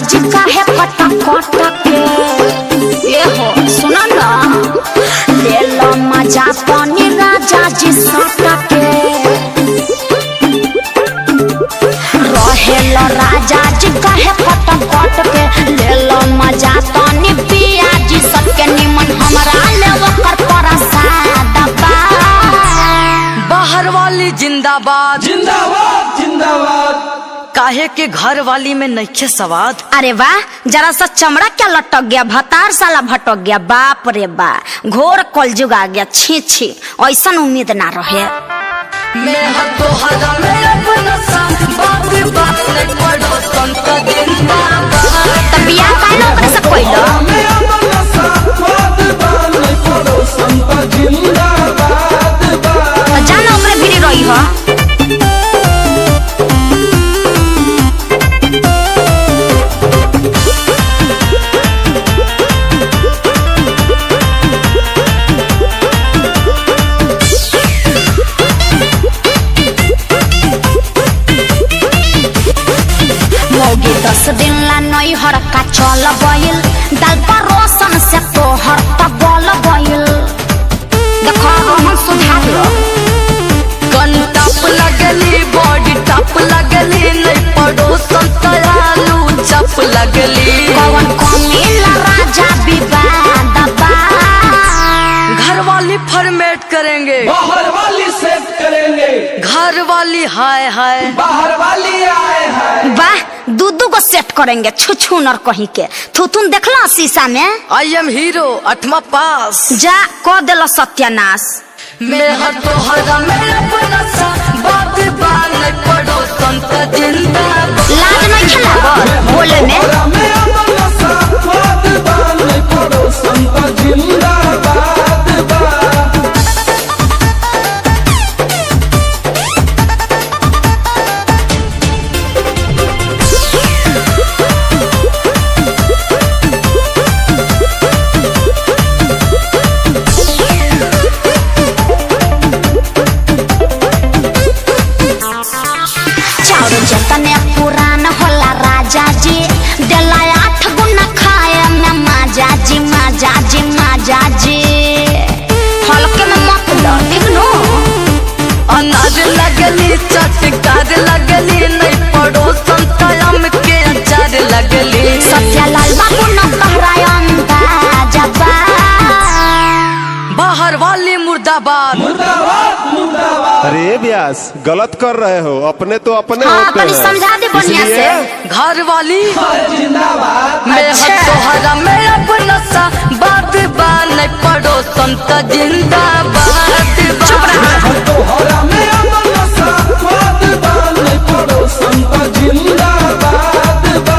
जी का है कटा कटा के। ये हो सुना ना, ले लो मजा पानी राजा जी सटा के। रहेलो राजा जी का है कटा कट के, ले लो मजा पानी पिया जी सबके निमन हमरा ले वकर प्रसाद बा। बाहर वाली जिंदाबाद जिंदाबाद जिंदाबाद, काहे के घर वाली में नइखे सवाद। अरे वाह, जरा सा चमड़ा क्या लटक गया, भतार साला भटक गया। बाप रे बा, घोर कलजुग आ गया। छी छी, ऐसा उम्मीद ना रहे। मैं हतो हरा में अपना साथ बात बात नहीं पड़ो संत जिंदाबाद। तब बियाह काहे ना ओकरे से कइलो। मैं अपना साथ बात बात नहीं पड़ो संत जिंदाबाद बा। तो जाना ओकरे भिड़ी रही हो। मौगी 10 दिन ला नई हर का चल गइल, दाल पर रोशन से तोहर तक गल गइल। देखो हम सुधार लो। कन टप लगली बॉडी टप लगली नहीं पड़ो संत आलू चप लगली। कौन कमीला राजा विवाद बा। घर वाली फॉर्मेट करेंगे, बाहर वाली सेट करेंगे, घर वाली हाय हाय। बाहर वाली आए हैं। वाह, दूधू को सेट करेंगे छुछू नर कहीं के। थुथुन देखला शीशा में। आई एम हीरो 8वां पास। जा को देलो सत्यानाश। मैं हतो हरा में अपना साथ बात बात नहीं पड़ो संत जिंदाबाद। लाज नहीं खिलावो बोले में। मैं अपना साथ बात बात नहीं पड़ो संत जिंदाबाद बा। चाउर जतने पुरान होला राजा जी, देला 8 गुना खाए में माजा जी माजा जी माजा जी। हल्के में मत लो दिखनो। अनाज लगली चटकार लगली नहीं पड़ो संत आम के अचार लगली। सत्यालाल बाबू न कहराय अंदाजा बा। बाहर वाली मुर्दाबाद मुर्दाबाद मुर्दाबाद। अरे व्यास, गलत कर रहे हो। अपने तो अपने हाँ, होते तनी हैं। समझा दे बढ़िया इसलिए से। घर वाली जिंदाबाद। मैं अच्छा। हतो हरा में अपना सा बात बात नहीं पड़ो संत जिंदाबाद। तो हरा में अपना साथ बात बात नहीं पड़ो संत जिंदाबाद बा।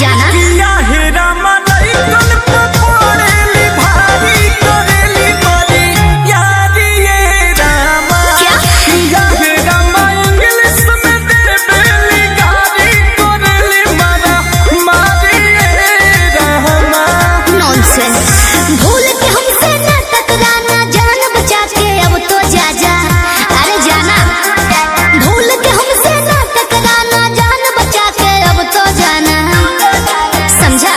जाना किया हेरा मलाई कल पड़ेली भारी करेली बड़ी यारी ये रामा क्या? किया हेरा इंग्लिश में दे बेली गारी करेली मारा मारी ये रामा। नॉनसेंस। भूल के हमसे न टकराना, जान बचा के अब तो जा जा। अरे जाना, भूल के हमसे न टकराना, जान बचा के अब तो जाना, समझा?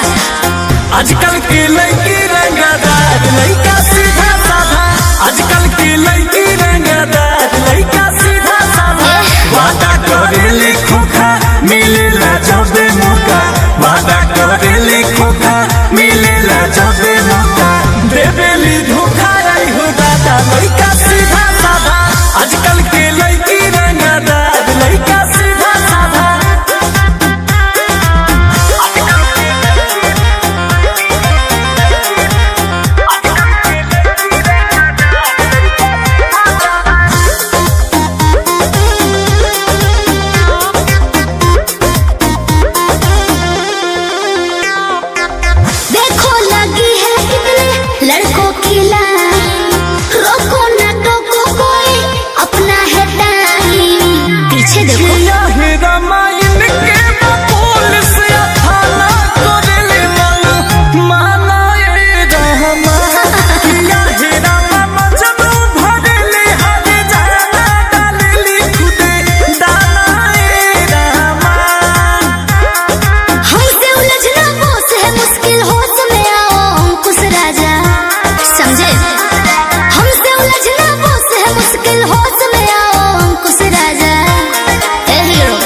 आजकल की लड़की रंगदार लड़का सीधा साधा, आजकल की लड़की रंगदार लड़का सीधा साधा। वादा करेली खोखा मिलेला जबे मौका, वादा करेली खोखा मिलेला जबे मौका। देवेली धोखा रही हो दादा लड़का सीधा साधा, आजकल की लड़की रंगदार लड़का सीधा साधा। देखो लगी है कितने लड़कों की लाइन, रोको न टोको कोई, अपना है टाइम। पीछे देखो। किया हेरा माइन के पुलिस या थाना करेले माना ये रहमा। किया हेरा मजनू भरेले हर जाना डालेली खुदे दाना ये रहमा। हमसे उलझना बोस है मुश्किल, होश में आओ अंकुश राजा, समझे? हमसे उलझना बोस है मुश्किल, होश में आओ अंकुश राजा। ए हीरो,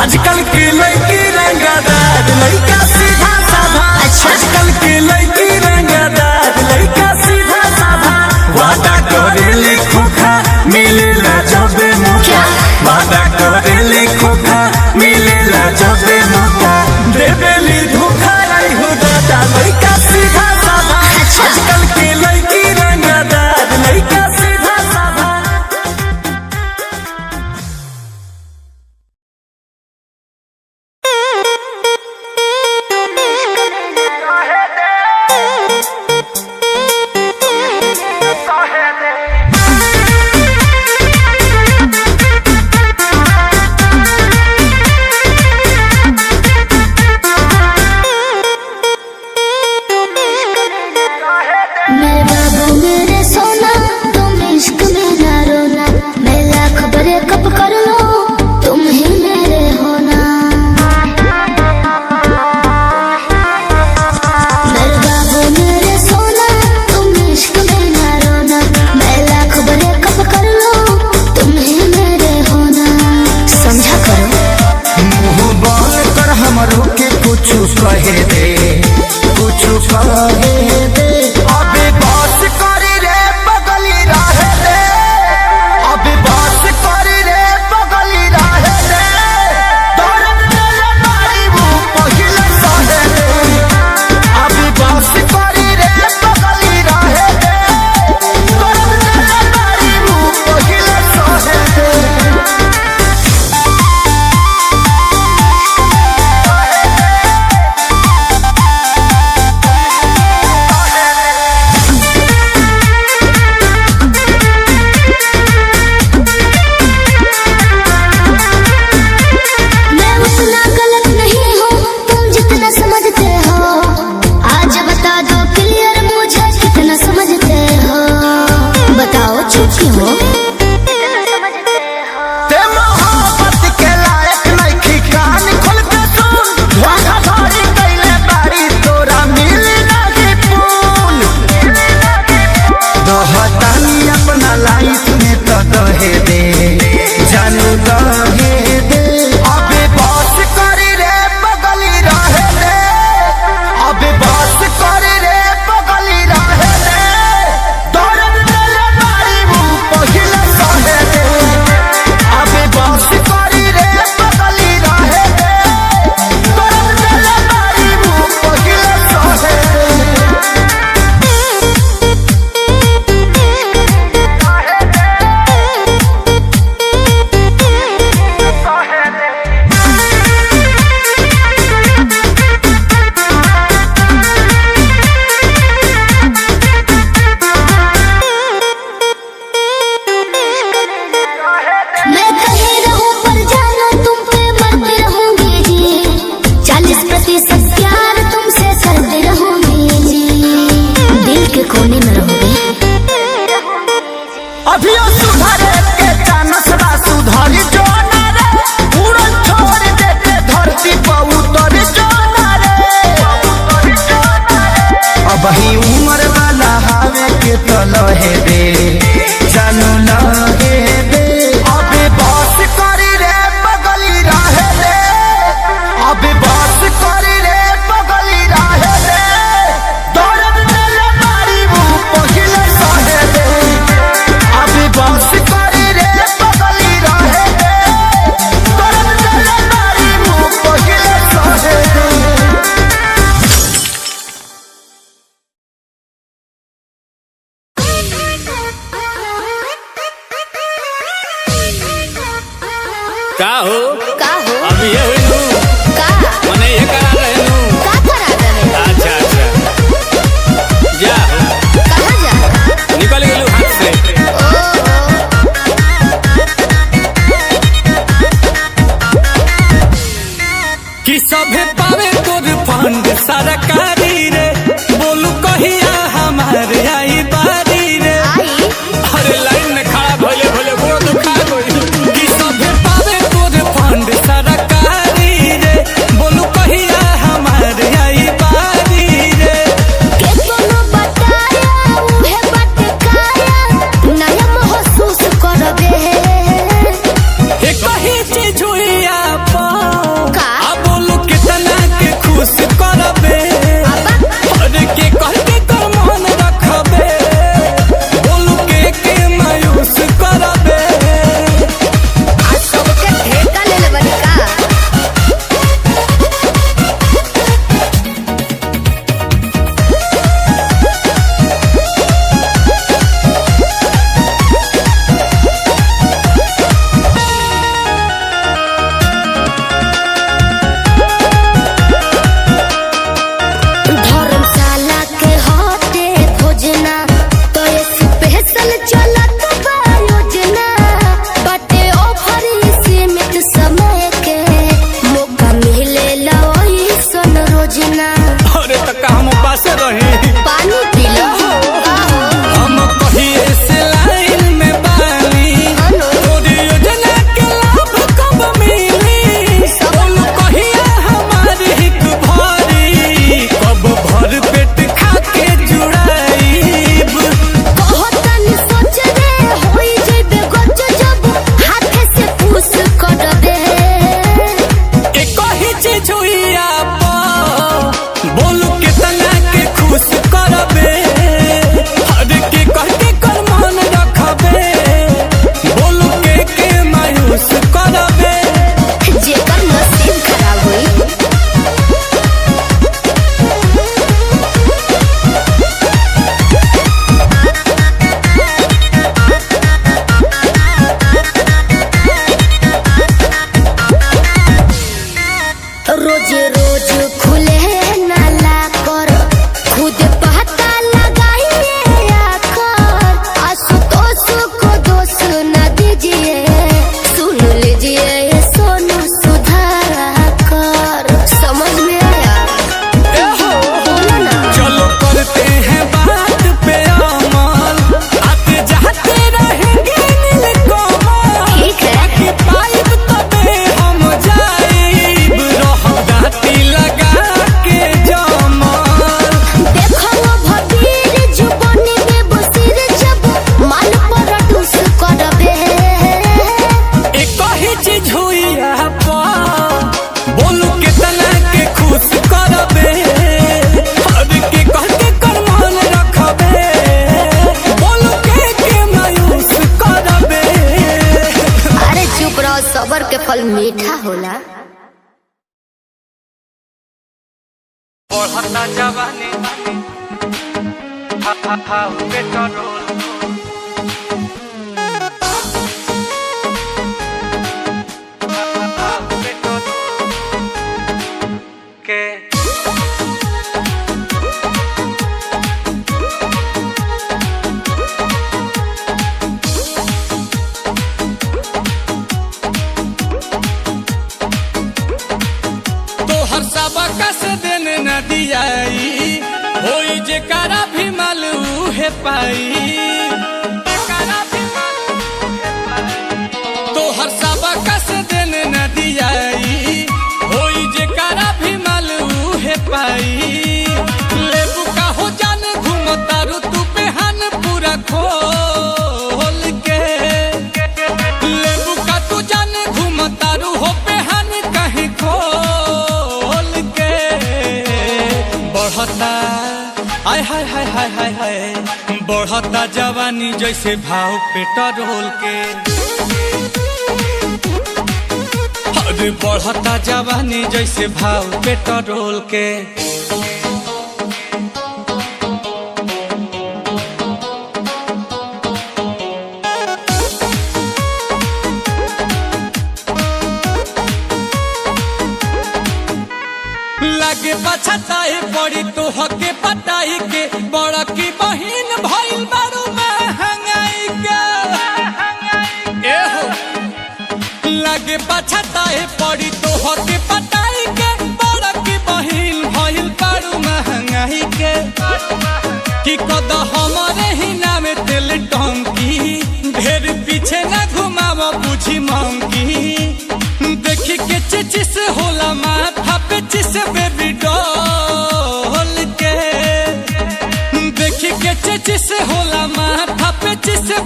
आजकल की लड़की रंगदार लड़का सीधा साधा, अच्छा। आजकल की लड़की रंगदार लड़का सीधा साधा। वादा करेली खोखा मिलेला जबे मौका, क्या? वादा करेली खोखा मिलेला जबे मौका। देवेली धोखा रही हो दादा लड़का सीधा साधा, अच्छा। आजकल की लड़की रंगदार लड़का सीधा साधा। मेरे बाबू मेरे सोना, तुम इश्क में ना रोना, मैं लाख ब्रेकअप कर लो, तुम ही मेरे होना। मेरे बाबू मेरे सोना, तुम इश्क में ना रोना, मैं लाख ब्रेकअप कर लो, तुम ही मेरे होना, समझा करो। मुँह बोल कर हमरो के कुछ कहे दे, कुछ कहे दे। अभी बस करी रे बगली रहे दे, अभी बस करी रे बगली रहे दे। दर्द मेरे मारी वो पहिले सहे दे, अभी बस करी रे बगली रहे दे। दर्द मेरे मारी वो पहिले सहे दे। पावे तोर फंड सरकारी रे बोलू कहिया हमारे आई बारी रे अरे लाइन में खड़ा भोले भोले गोड़ दुखा गई कि सभे पावे तोर फंड सरकारी रे बोलू कहिया हमारे आई बारी रे केतनो बताया उहे बात काया नया महसूस करबे ए कही चीज हुई आप का? आ बोलू कितना के खुश करबे अरे के कह के कर मन रखबे बोलू के मायूस करबे आज सबके ठेका ले लेबनी का धर्मशाला के होते भोजना तो स्पेशल चलत बा योजना बटे ऑफर सीमित समय के मौका मिलेला ओही सन रोजना अरे तक हम पास रहे पानी पी लो हम कहिए से लाइन में बानी तोरी योजना के लाभ कब मिली बोलू कहिया हमारी हिक भरी कब भर पेट खा के जुड़ाईब कहतन सोच रे होई जइबे गज जब हाथ से पूछ करबे एक ही चीज हुई आप बोलू कितना के खुश करबे अरे के कह के कर मन रखबे बोलू के मायूस करबे जेकर नसीब खराब होई रोज रोज खुले नाला कर खुद पता लगाइए आकर आशुतोष को दोष न दीजिए सुन लीजिए ये सोनू सुधाकर समझ में आया बोलो ना चलो करते हैं बात पे अमल आते जाते रहेंगे नीलकमल ठीक है कि पाइब तबे हम जाइब रह गाती लगा के जमल देखो भबीर जुबानी में बसिर जब माल पर ठुस करबे एक ही चीज हुई आप बोलू कितना के खुश करबे अरे के कह के कर मन रखबे बोलू के मायूस करबे अरे चुप रहो सबर के फल मीठा होला बढ़ता जवानी पेट्रोल के तोहर सबका से दिन न दियाई होई जे करा भी मालू है पाई तोहर सबका से दिन न दियाई होई जे करा भी मालू है पाई लेबू का हो जान घूमतारू तू बेहान पूरा खोल के लेबू का तू जान घूमतारू हो बेहान कहीं खोल के बढ़ता आय हाय हाय हाय हाय हाय बढ़ता जवानी जैसे भाव पेट्रोल के अरे बढ़ता जवानी जैसे भाव पेट्रोल के लगे पछताए पड़ी तो हके पटाई के बड़ा की बहिन भइल बारू महंगाई के एहो लगे पछताए पड़ी तो हके पटाई के बड़ा की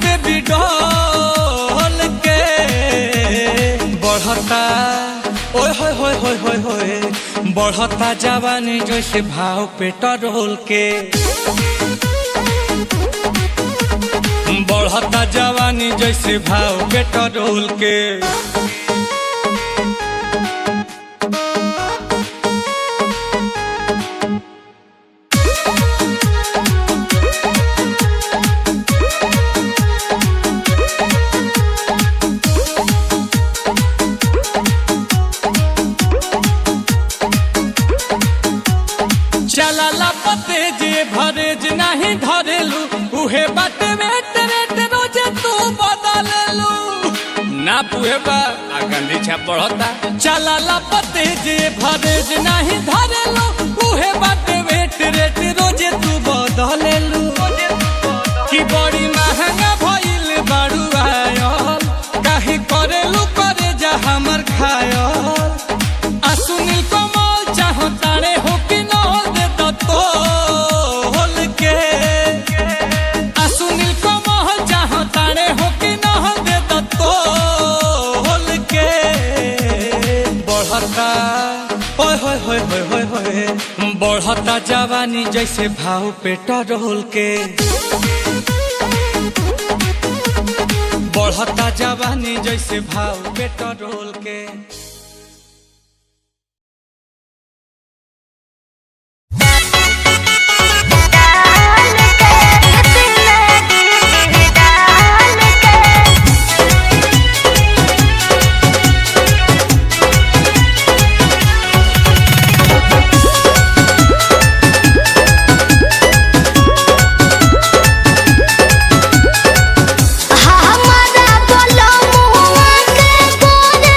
बेबी डॉल के बढ़ता ओए होए होए होए होए होए बढ़ता जवानी जैसे भाव पेट्रोल के बढ़ता जवानी जैसे भाव पेट्रोल के चला पते जे भरेज नहीं धरेलू उहे बाटे वेट रेट रोजे तू बदललू ना पुहे बा गंदी छाप बढ़ता चला पते जे भरेज नहीं धरेलू उहे बाटे वेट रेट रोजे तू बदललू कि बड़ी महंगा भइल बाड़ू आयल काहे करेलू करे जा हमर खायल आ सुनील कमल चाहतारे हो कि सुनील कमल चाहतारे हो कि न दे तोल के बढ़ता ओए होए होए होए होए होए बढ़ता जवानी जैसे भाव पेट्रोल के बढ़ता जवानी जैसे भाव पेट्रोल के हमारा बोलो मुआ के गोरे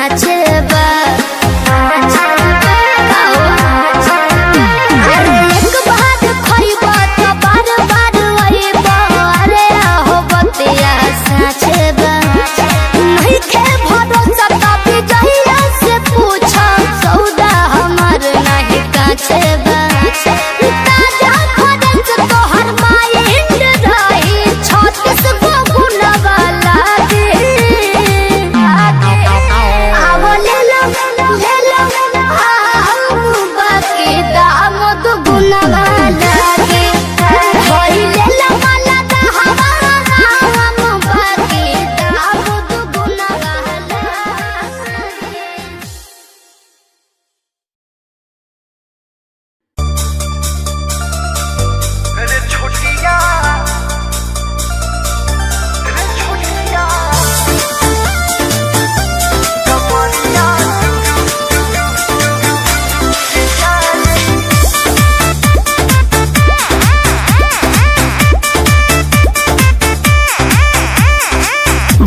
साँचे बा। अरे एक बार खइबा तो बार बार अइबा। अरे आहो बतिया साँचे बा। नहीं के भरोसा तभी जहिया से पूछा सौदा हमार नहीं काचे बा। ताजा खरच तोहर माइंड रही 36 गो गुनवा लागे। आवो ले लो बाकी दाम दुगुनवा लागे। होई ले लो माला दहवा हम बाकी दाम दुगुनवा लागे।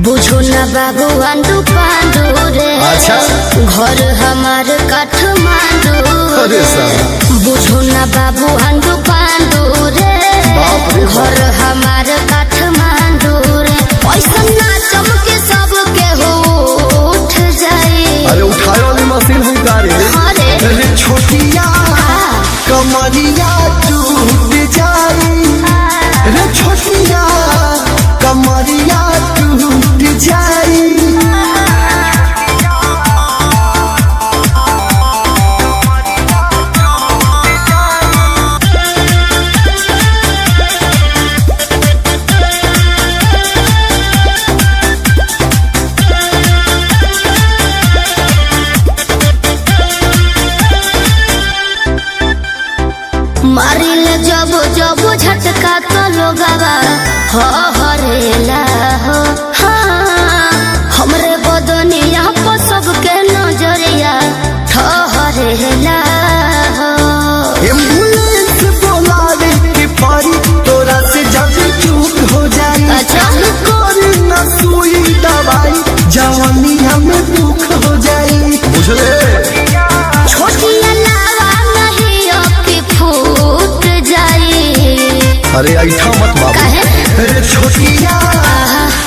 बुझो न बाबू अंडू पांडू रे। अच्छा। घर हमार काठमांडू अरे साला। बुझो न बाबू अंडू पांडू रे। बाप रे बाप। घर हमार काठमांडू रे। पैसा ना चमके सबके हो उठ जाए। अरे उठाए वाली मशीन है गाड़ी। अरे अरे छोटिया कमरिया टूट जाई। अरे छोटिया कमरिया टूट जाई। मारिल जब जब झटका तो लोगवा हो हरेला हो। हाँ हमरे बदनिया पर सबके नजरिया ठहरेला हो। एम्बुलेंस बोलावे के पारी तोरा से जब चूक हो जाई। अच्छा। कोरी न सुई दवाई जवानी हमें दुख हो जाई। बुझले। छोटिया लावा नहीं अबकी फूट जाई। अरे ऐठा मत बाबू। काहे? अरे छोटिया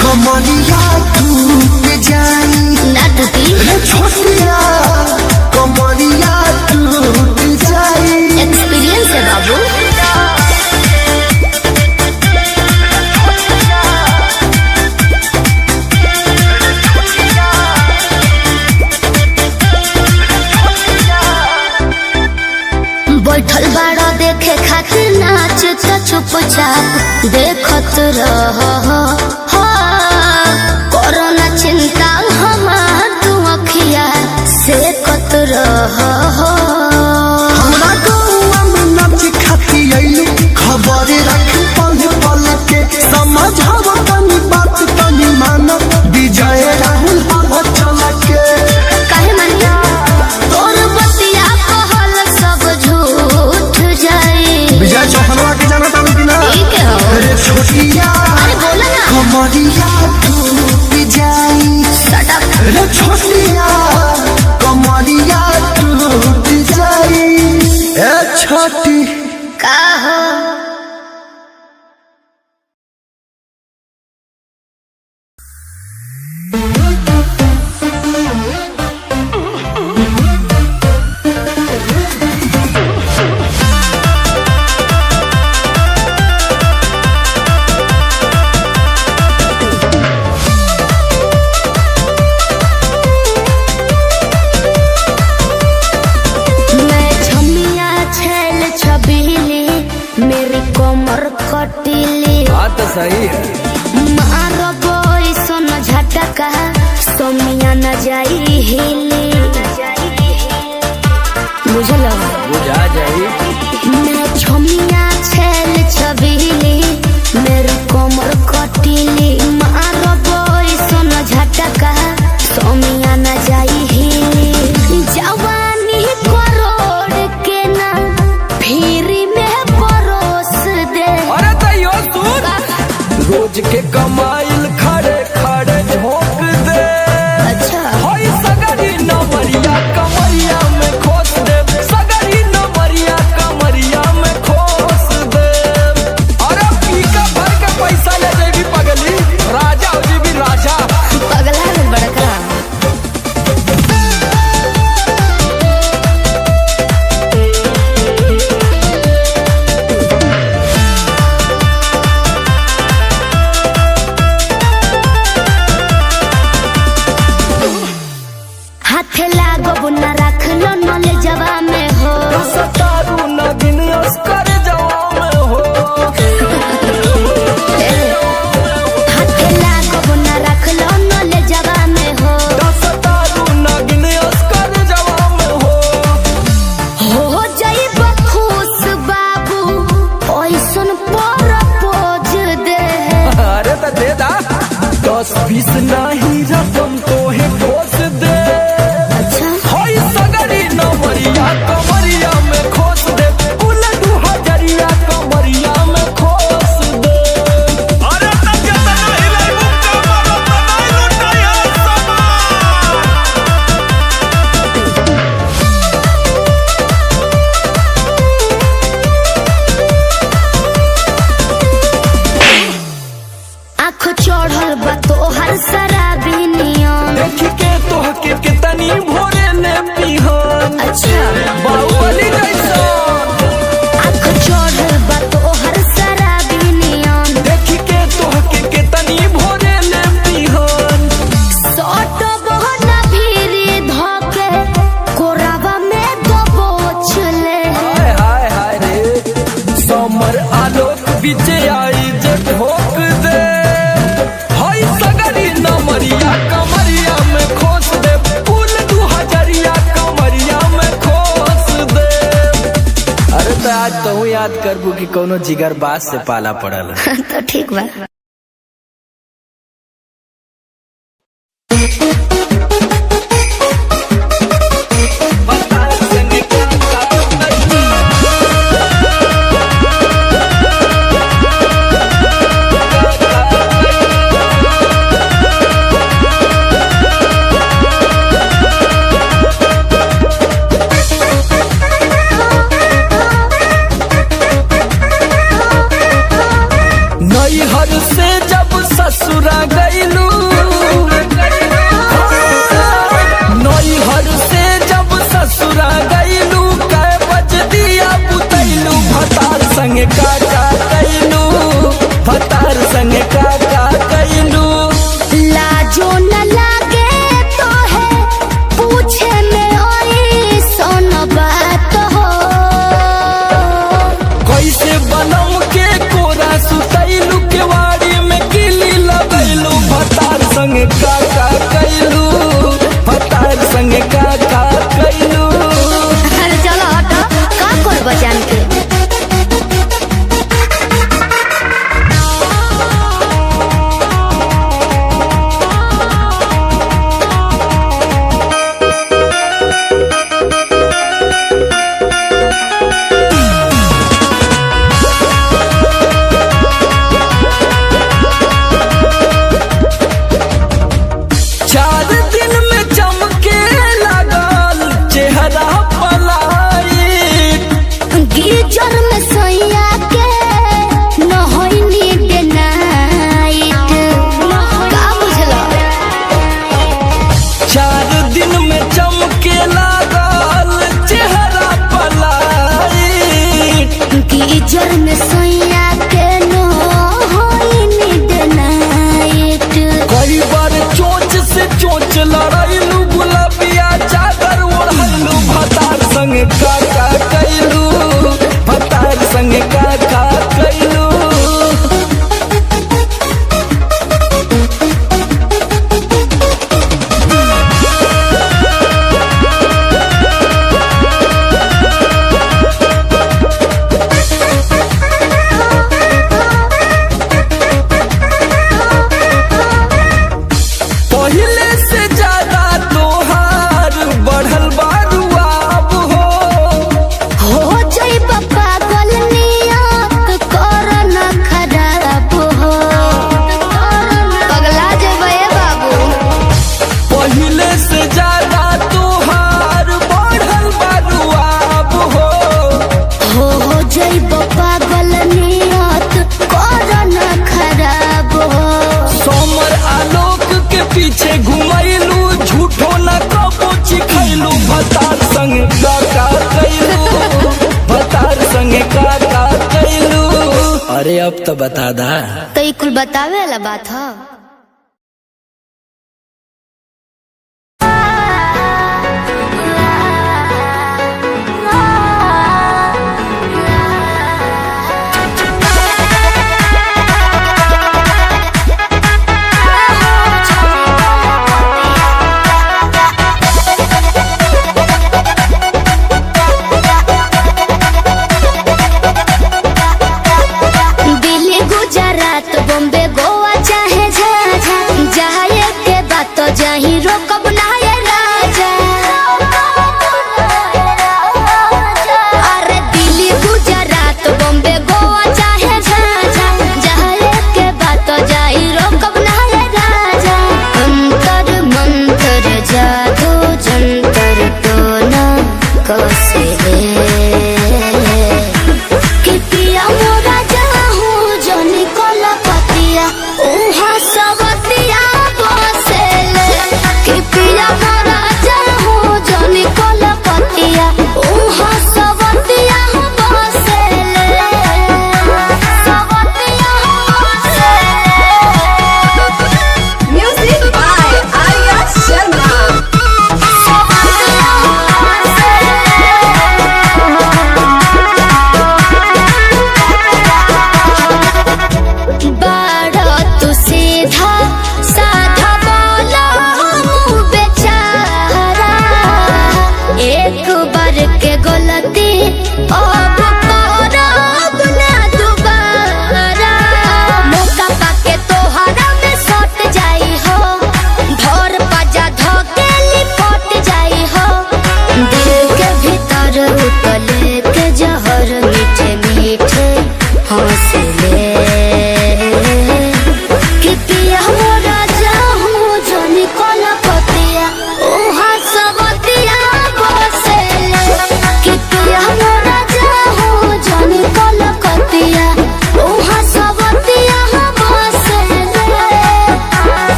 कमरिया टूट जाई। ना टूटी। अरे छोटिया कमरिया टूट जाई। एक्सपीरियंस है बाबू। बैठल बाड़ा देखे खातिर नाच तो चुपचाप देखत रह। कोरोना चिंता हमार तू अखिया से कत रह। हमरा गौवा में नाच खाती आइलू खबर रख पल पल के समझाव तनी बात तनी मानो विजय राहुल हवा चला के। काहे मानिया तोर बतिया कहल सब झूठ जाई। विजय चौहनवा के जाना तानी कि ना। ठीक है हो। अरे छोटिया अरे बोला ना। कमरिया टूट जाई। Shut up। अरे छोटिया कमरिया टूट जाई। ए छोटी का हो। मैं छमिया छैल छबीली मेरी कोमर कटीली। बात तो सही है। मारो बोई सोन झटका सोमिया न जाई हिली। बुझलो। बुझा जाई। मैं छमिया छैल छबीली मेरी कोमर कटीली। मारो बोई सोन झटका सोमिया न जाई हिली। जवानी करोड़ के ना फिरी में परोस दे। अरे तैयो सुन रोज के कमाइल खड़े खड़े झोंक दे। अच्छा। होई सगर हाथे लागो न रख लो नले जवा में हो सतारू नगिन अस्कर जवा में हो हाथे लागो न रख लो नले जवा में हो सतारू नगिन अस्कर जवा में हो जाइब खुश बाबू ओइसन प्रपोज दे अरे तो दे दा 10-20 नहीं रकम तो है खोस दे होई सगरी नवरिया कमरिया में खोस दे कुल 2000 कमरिया में खोस दे अरे तब जतना हिले मुक्का मारो तनाई लुटाया आँख चढ़ल बा तोहर शराबी नियन देख के तोहके कितनी भोरे ने पिहन अच्छा बाहुबली जैसा आँख चढ़ल बा तोहर शराबी नियन देख के तोहके कितनी भोरे ने पिहन सट बहना भीरी धके कोरावा में दबोच ले हाय हाय हाय रे समर आलोक बीच आई जे ठोक दे हाय सगरी नमरिया कमरिया में खोस दे कुल 2000 कमरिया में खोस दे अरे तो आज तो याद करबू कि कोनो जिगर बात से पाला पड़ल तो ठीक बा नैहर से जब ससुरा गईलू नैहर से जब ससुरा गईलू कै बज दिया बुतैलू भतार संगे काका कैलू भतार संगे काका कैलू लाजो न लागे तो है पूछे में ओई सोन बात हो कैसे बनम के कोरा सुतैलू केवाड़ी में किली लगैलू भतार संगे काका कैलू भतार संगे काका कैलू अरे चलो हटो का करब जान के चार दिन में चमके लगल चेहरा पलाई गीजर में सोया के न होइनी डे नाइट का बुझलो 4 दिन में चमके लगल चेहरा पलाई गीजर में सोया के न होइनी डे नाइट कई बार चोंच से चोंच लड़ैलू गुलाबिया चादर ओढ़लू भतार संगे काका कैलू भतार संगे काका कैलू पहले से ज्यादा तोहार बढ़ल बारुआ अब हो जाइब पागल नियत कर न खराब हो पगला जेबे बाबू पहले से ज्यादा तोहार बढ़ल बारुआ अब हो जाइब पागल नियत कर न खराब हो सोमर आलोक के पीछे घुमैलू झूठो न कबो चिखैलू भतार संगे काका कैलू भतार संगे काका कैलू अरे अब तो बता दा तो ई कुल बतावे वाला बात ह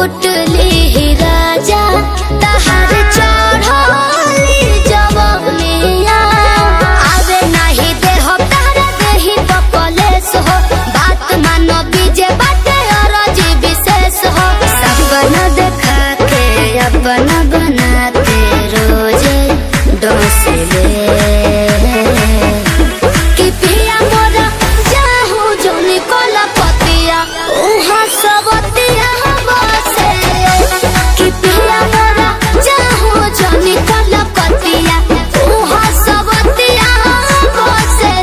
लूट ली राजा तहार चढ़ली जवनिया आवे नहीं दे हो तारा देही तो कलेस हो बात मानो बीजे बाटे और जी विशेष हो सपना देखा के अपना बना के रोजे डोसले कि पिया मोरा जाहू जोनी कोला पतिया उहा सबतिया बसे कि पिया मोरा जाहू जोनी कोला पतिया उहा सबतिया बसे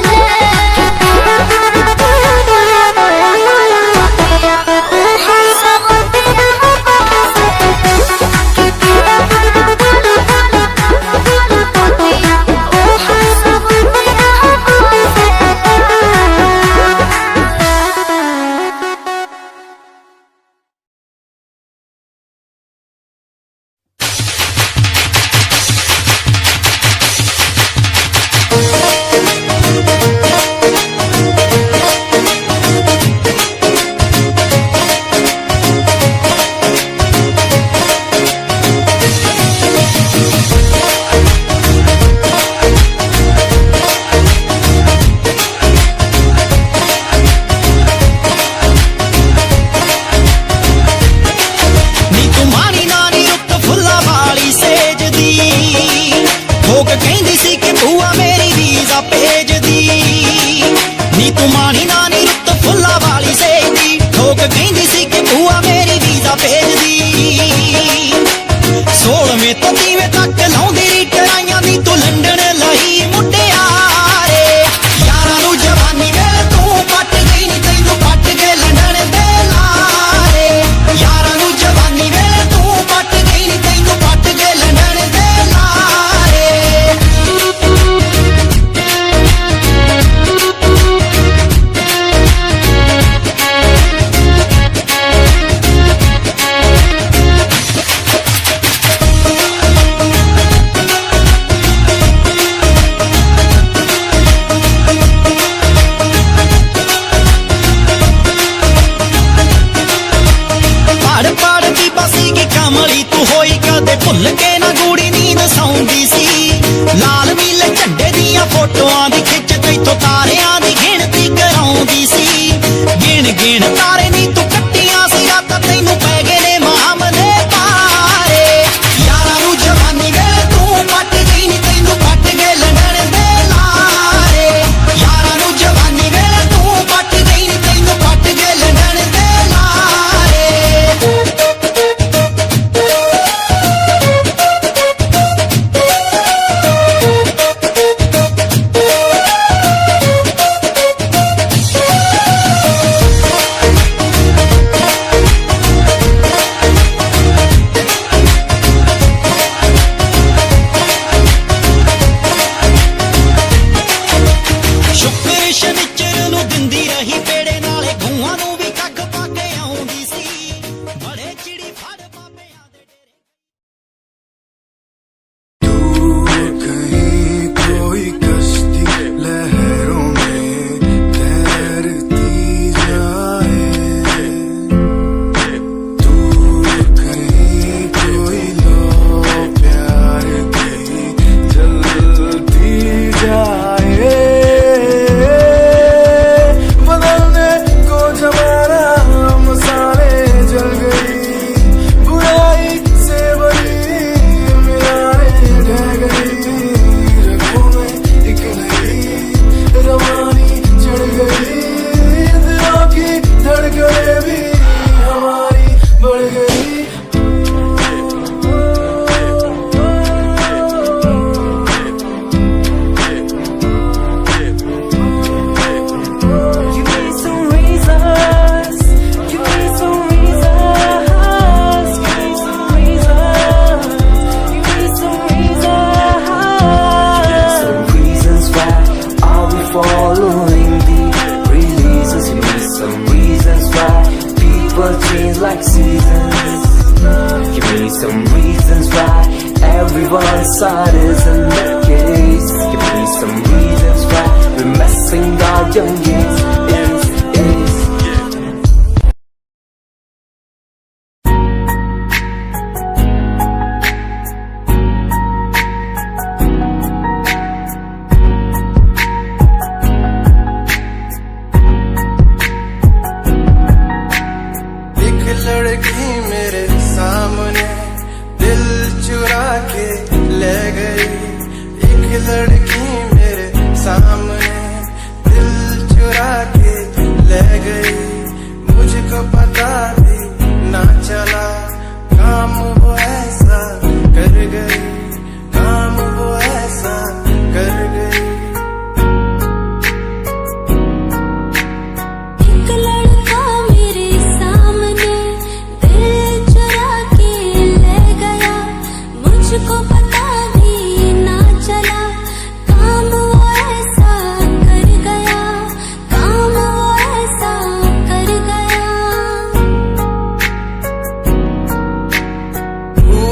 outside isn't the case. Give me some reasons why we're messing our young years.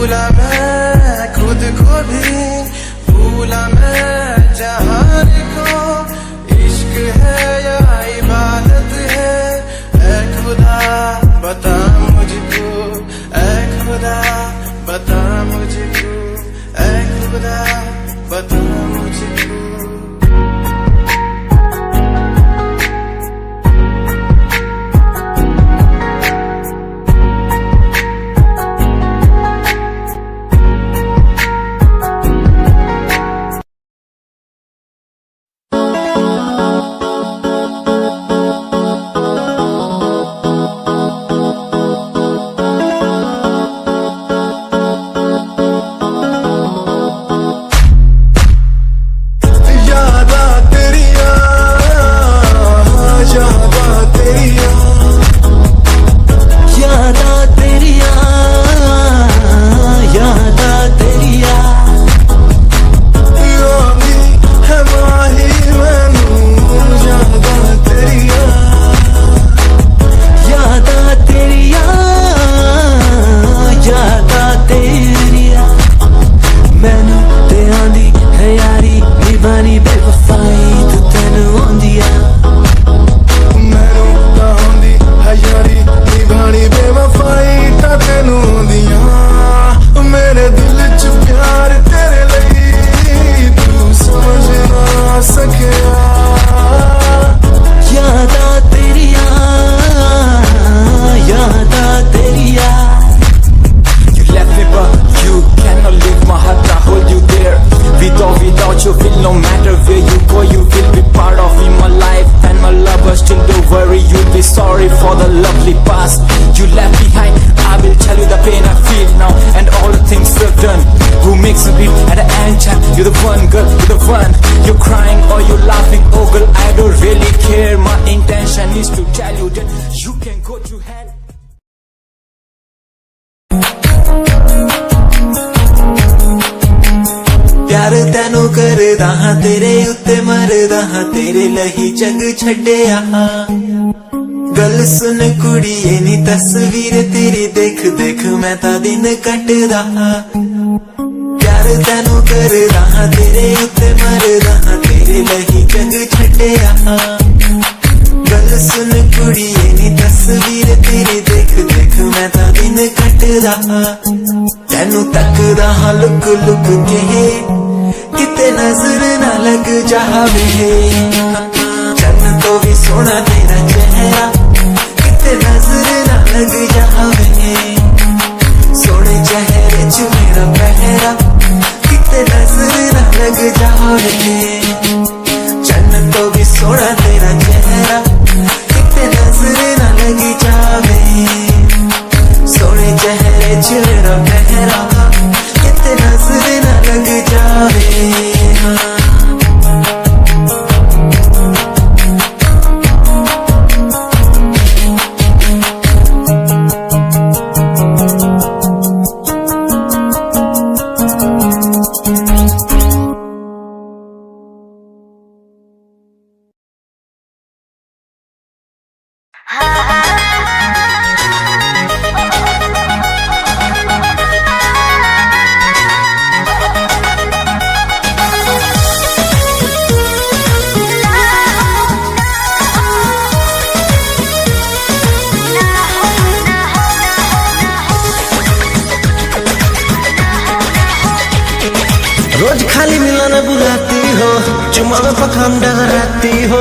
भूला मैं खुद को भी, भूला मैं जहान को। इश्क है या इबादत है, ऐ खुदा बता मुझको, ऐ खुदा बता मुझको, ऐ खुदा बता मुझको। छड़िया गल सुन कुड़िए नी तस्वीर तेरी देख देख मैं ता दिन कटदा। प्यार तेनू करदा तेरे उत्ते मरदा, तेरे लही जग छड़िया। गल सुन कुड़िए नी तस्वीर तेरी देख देख मैं ता दिन कटदा। तेनू तकदा लुक लुक के किते नजर ना लग जावे, तो भी सोना तेरा चेहरा किते नजर ना लग जावे। सोने चेहरे च मेरा पहरा किते नजर ना लग जावे। चन्न तो भी सोना तेरा चेहरा किते नजर ना लग जावे। सोने चेहरे च मेरा पहरा किते नजर ना लग जावे। रोज खाली मिलन बुलाती हो, चुमा में पखान डगराती हो।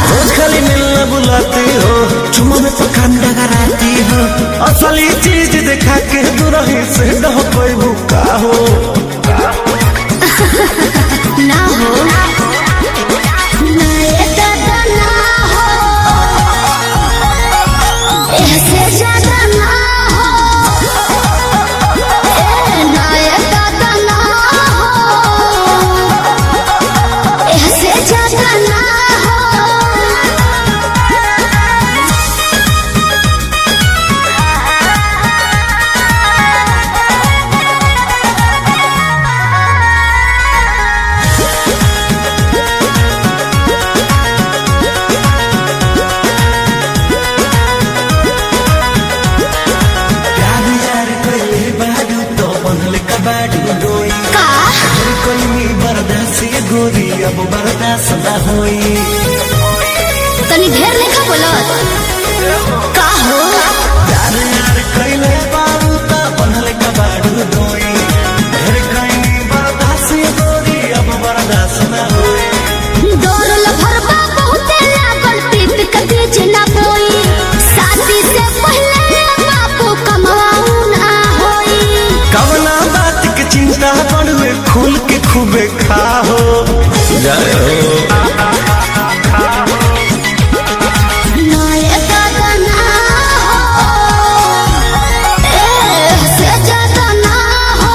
रोज खाली मिलन बुलाती हो, चुमा में पखान डगराती हो। असली चीज दिखा के दुरही से न कोई भूखा हो ना हो ऐसे ज्यादा ना ढेर लिखा बोलत का हो प्यार यार कैले बारू ता बनल कबाड़ू दोई ढेर कैनी बर्दाश्त गोरी अब बर्दाश्त न होई डोरल भरबा बहुते लागल पीप के बीच ना बोई शादी से पहले बापू कमाऊ ना होई कवना बात के चिंता बड़ुए खुल के खूबे खाहो जय हो नाये दादा ना हो से ज्यादा ना हो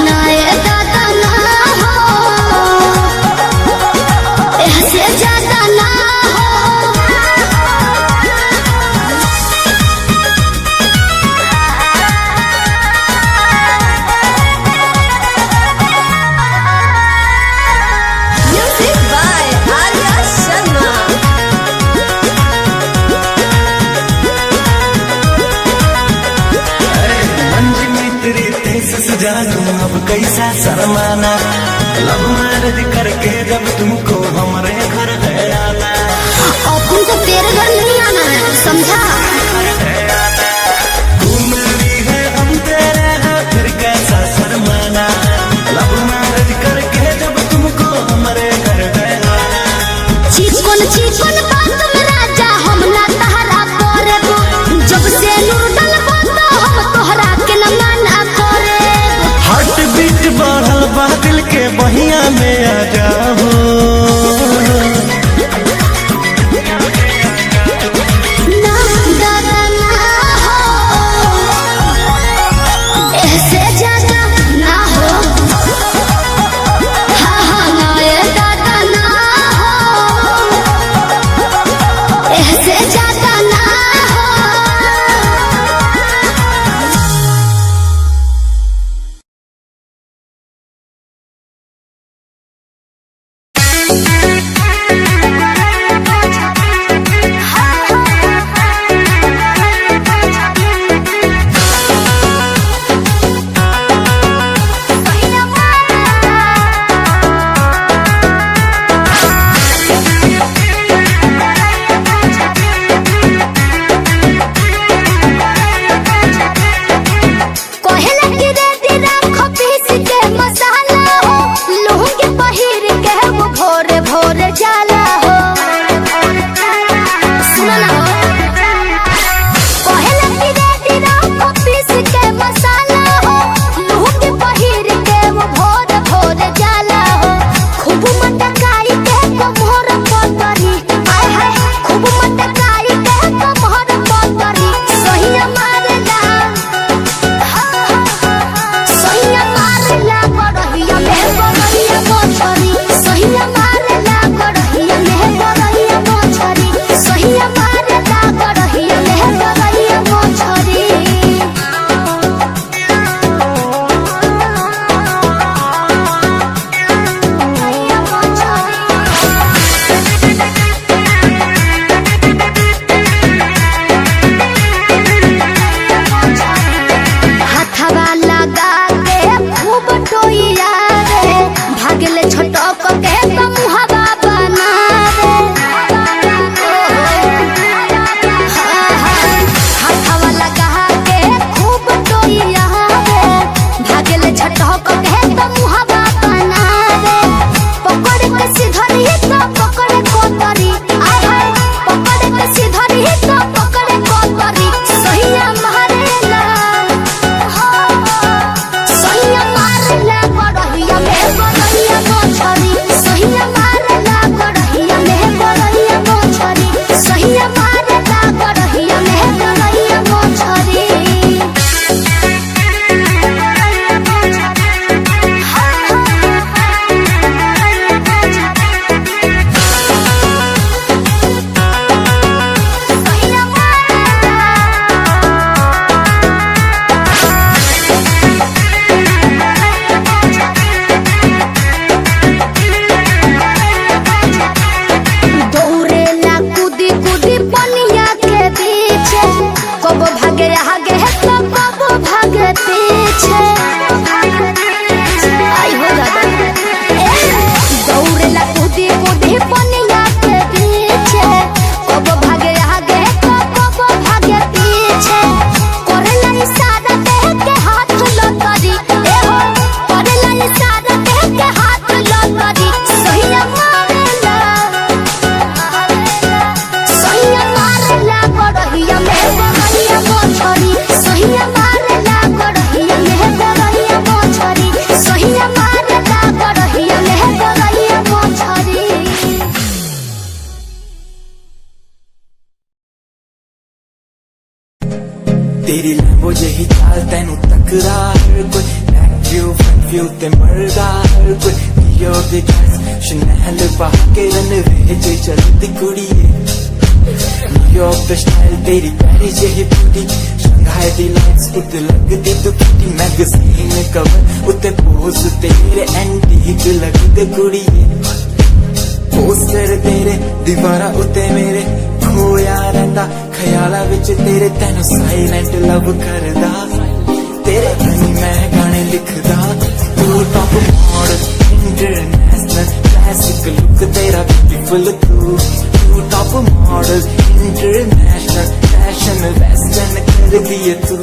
नाये दादा ना हो से ज्यादा ना हो Music by Arya Sharma. मंजी मित्री तेज सजानू अब कैसा शर्माना लव मैरिज करके जब तुमको हमारे घर है आना अपन को तेरे घर नहीं आना है समझा तू मेरी है हम तेरे हैं फिर कैसा शर्माना लव मैरिज करके जब तुमको हमारे घर है आना चिकन बात में राजा हम ना तहरा करेबो जब से नूर डलबो तो हम तोहरा के न माना करेबो हार्ट बीट बढ़ल बा दिल के बहिया में आ जाओ तेरी लंबो जही चाल तेनू तकदा हर कोई, बैक व्यू फ्रंट व्यू ते मरदा हर कोई, लियो दी ड्रेस शनैल पा के रनवे ते चलदी कुड़िए, न्यूयॉर्क दा स्टाइल तेरी प्यारी जही ब्यूटी, शंघाई दी लाइट्स उत्ते लगदी तू किटी, मैगज़ीन कवर उत्ते पोज तेरे एंटीक लगदे कुड़िए, पोस्टर तेरे दीवारा उत्ते मेरे खोया रहिंदा ख्याला विच तेरे, तेनू साइलेंट लव करदा, तेरे लिए मैं गाने लिखदा, तू top model international classic look तेरा ब्यूटीफुल, तू top model international fashion western कर दिए, तू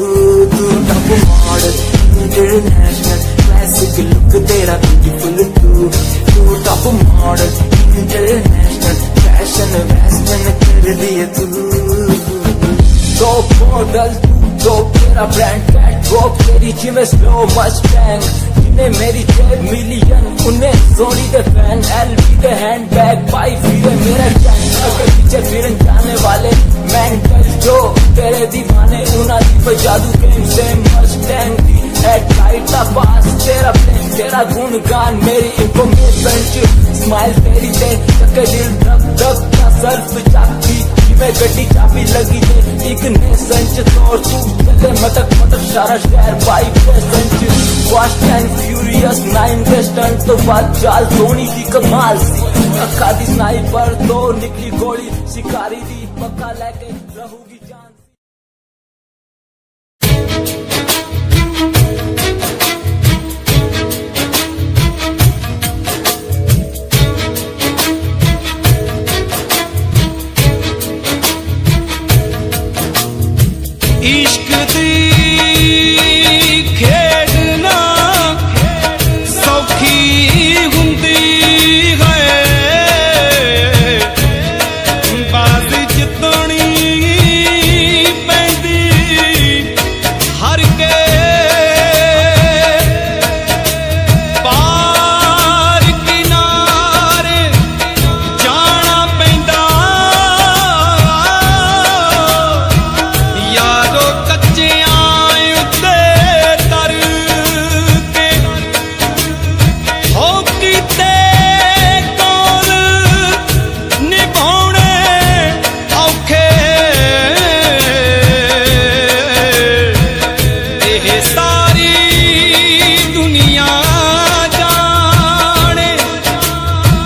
top model international classic look तेरा ब्यूटीफुल, तू top model international fashion western कर दिए, दो मॉडल दो तेरा ब्रांड कैट वो तेरी जिमें स्लो मस्टैंग, जिन्हें मेरी 10 मिलियन उन्हें सोनी दे फैन, एलवी दे हैंडबैग पाई फिरे मेरा गैंग, अगर पीछे फिरन जाने वाले मेंटल जो तेरे दीवाने उना दी जादू गेम से मस्टैंग दी हेडलाइट दा पास तेरा प्लेन, तेरा गुणगान मेरी इंफॉर्मेशन, स्माइल तेरी दे तके दिल धक धक का सर्फ चाबी, मैं गड्डी चाबी लगी दे एक ने संच तोड़ तू चले मटक मटक सारा शहर बाइक पे संच, फास्ट एंड फ्यूरियस 9 के स्टंट तो बात चाल धोनी की कमाल सी, अक्का दी स्नाइपर तो निकली गोली, शिकारी दी पक्का लेके रहूगी जान। इश्क दी खेड ना सौखी हुंदी है, बाज जितनी पैंदी हर के पार किनारे जाना पैंदा, यारो कच्चियां उत्ते तर के हो कीते कोल निभाउणे औखे, एह सारी दुनिया जाने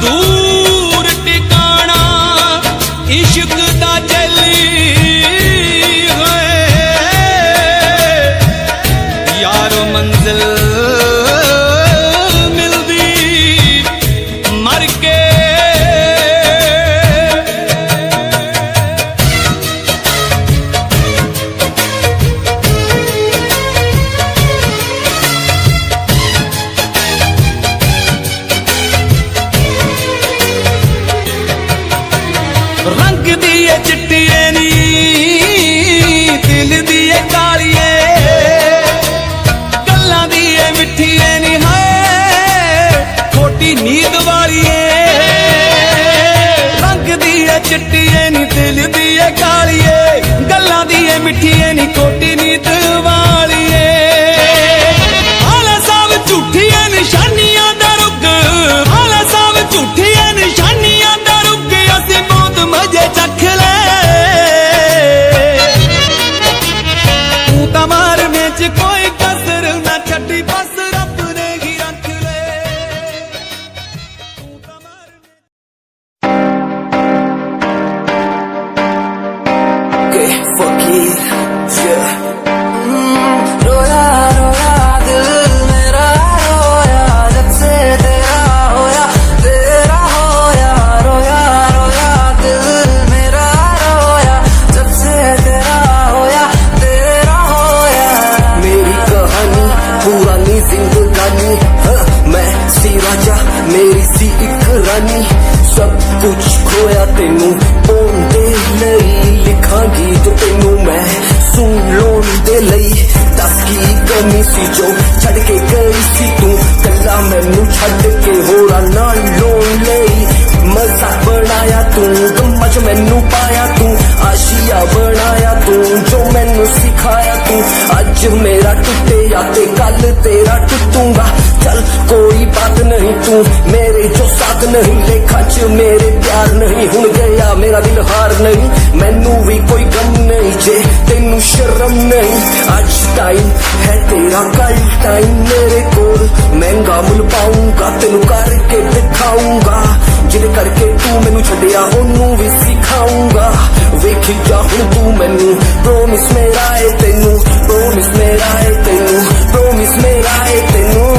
दूर टिकाना इश्क दा जली यारो मंजिल मिलदी मर के, रंग दिए चिट्टिए नी दिल दिए कालिए, गल्लां दिए मिठिए नी हाय खोटी नींद वालिए, रंग दिए चिट्टिए नी दिल दिए कालिए, गल्लां दिए मिठिए नी खोटी नींद वालिए, आला सब झूठियां निशानियां दा रुग, आला सब झूठियां निशानियां दा रुग, असीं बहुत मजे चख ले, तू तां मारने च कोई कसर ना छड्डी बस रब ने ही रख ले, तू तां मारने मेरे जो साथ नहीं लेखा च मेरे प्यार नहीं हुण गया मेरा दिल हार नहीं मैनू भी कोई गम नहीं जे तेनू शर्म नहीं आज टाइम है तेरा कल टाइम मेरे कोल महंगा मुल पाऊंगा तेनू करके दिखाऊंगा जिद करके तू मैनू छड्डिया ओनू भी सिखाऊंगा वेखी जा हुण तू मैनू प्रोमिस मेरा है तेनू प्रोमिस मेरा है तेनू प्रोमिस मेरा है तेनू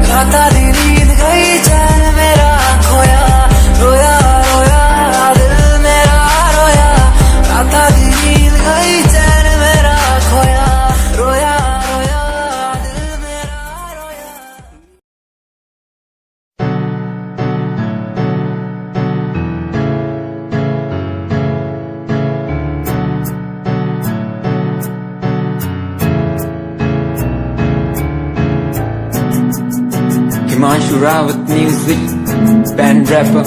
राता दी नींद गई चैन मेरा खोया रोया रोया दिल मेरा रोया राता दी नींद गई चैन मेरा खोया रोया रोया दिल मेरा रोया Himanshu Rawat music, band rapper,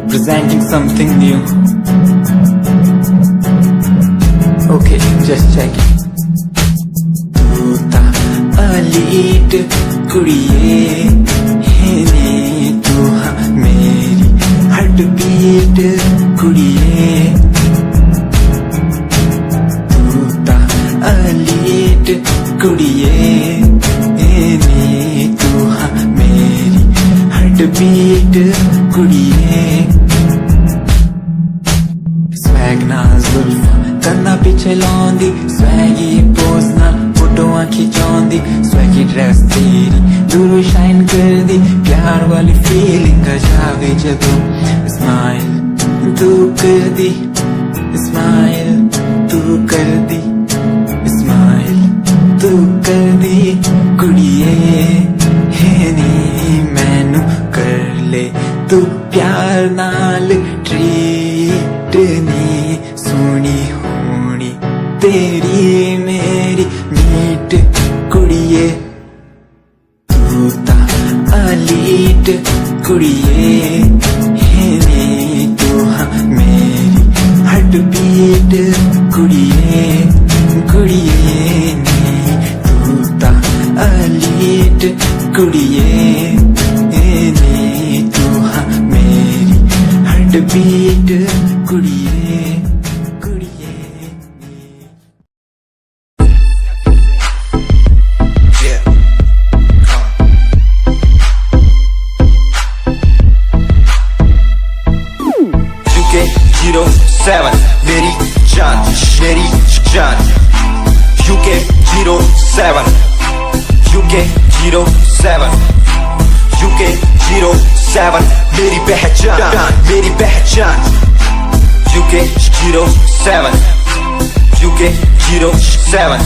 presenting something new. Okay, just check it. तू ता अलीट कुड़िए है नी तू हाँ मेरी हार्ट बीट कुड़िए तू ता अलीट कुड़िए है नी तू हाँ मेरी हार्ट बीट कुड़िए स्वैग नाल जुल्फा करना पिछे लाउंदी स्वैगी पोज नाल फोटोआं खिचाउंदी स्वैगी ड्रेस तेरी दूरों शाइन कर दी प्यार वाली फीलिंग आ जावे जदों स्माइल तू कर दी स्माइल तू कर दी स्माइल तू कर दी कुड़िए है नी मैनू कर ले तू प्यार नाल ट्रीट नी सोनी होनी तेरी मेरी मीट कुड़िए तू ता अलीट कुड़िए है नी तू हाँ मेरी हार्ट बीट कुड़िए कुड़िए नी तू ता अलीट कुड़िए है नी तू हाँ मेरी हार्ट बीट कुड़िए कुड़िए UK07 मेरी जान UK07 UK07 UK07 मेरी पहचान UK07 UK07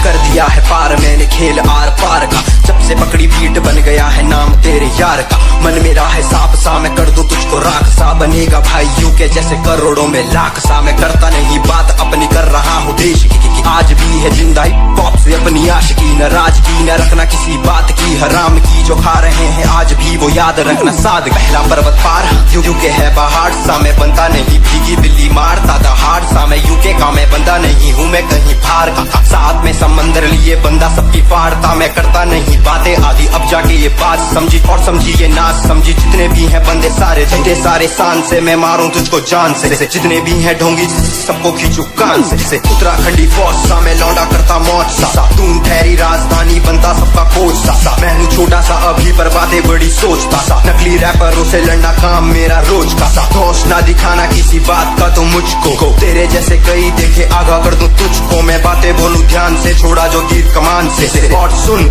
कर दिया है पार मैंने खेल आर पार का जब से पकड़ी बीट बन गया है नाम तेरे यार का मन मेरा है सांप सा मैं कर दूं तुझको राख सा बनेगा भाई यूके जैसे करोड़ों में लाख सा मैं करता नहीं बात अपनी कर रहा हूँ देश की आज भी है जिंदा पॉप से अपनी आशिकी नाराजगी न रखना किसी बात की हराम की जो खा रहे हैं आज भी वो याद रखना साद पहला पर्वत पार यूके है पहाड़ सा मैं बनता नहीं भीगी बिल्ली मारता दहाड़ सा मैं यूके का मैं बंदा नहीं हूँ मैं कहीं बाहर का साथ में समंदर लिए बंदा सबकी फाड़ता मैं करता नहीं बातें आदि अब जाके ये बात समझी और समझी ये नाच समझी जितने भी हैं बंदे सारे जितने सारे शान से मैं मारूं तुझको जान से जितने भी हैं ढोंगी सबको खींचू कान से उत्तराखंडी फौज सा मैं लौंडा करता मौज सा तू ठहरी राजधानी बनता सबका कोच सा मैं हूँ छोटा सा अभी पर बातें बड़ी सोचता सा नकली रैपरों से लड़ना काम मेरा रोज का सा होश ना दिखाना किसी बात का तो मुझको तेरे जैसे कई देखे आगा कर दूं तुझको मैं बातें बोलूं ध्यान से छोड़ा जो तीर कमान से और सुन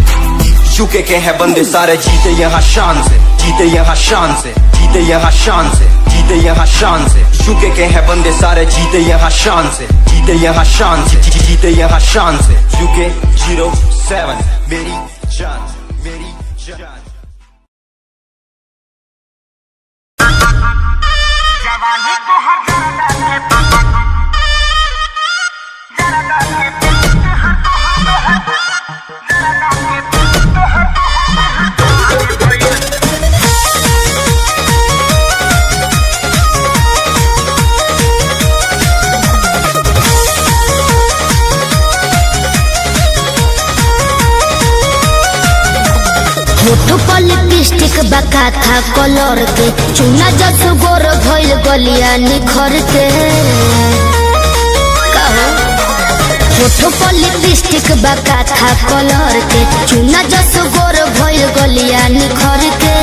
यूके के हैं बंदे सारे जीते यहाँ शान से जीते यहाँ शान से जीते यहाँ शान से जीते यहाँ शान से यूके के हैं बंदे सारे जीते यहाँ शान से जीते यहाँ शान से जीते यहाँ शान से यूके 07 मेरी जान मेरी जान जवानी को हर बका था कलर के चुना जस गोर भइल गलिया निखर के होठो पर लिपस्टिक बका था कलर के चुना जस गोर भइल गलिया निखर के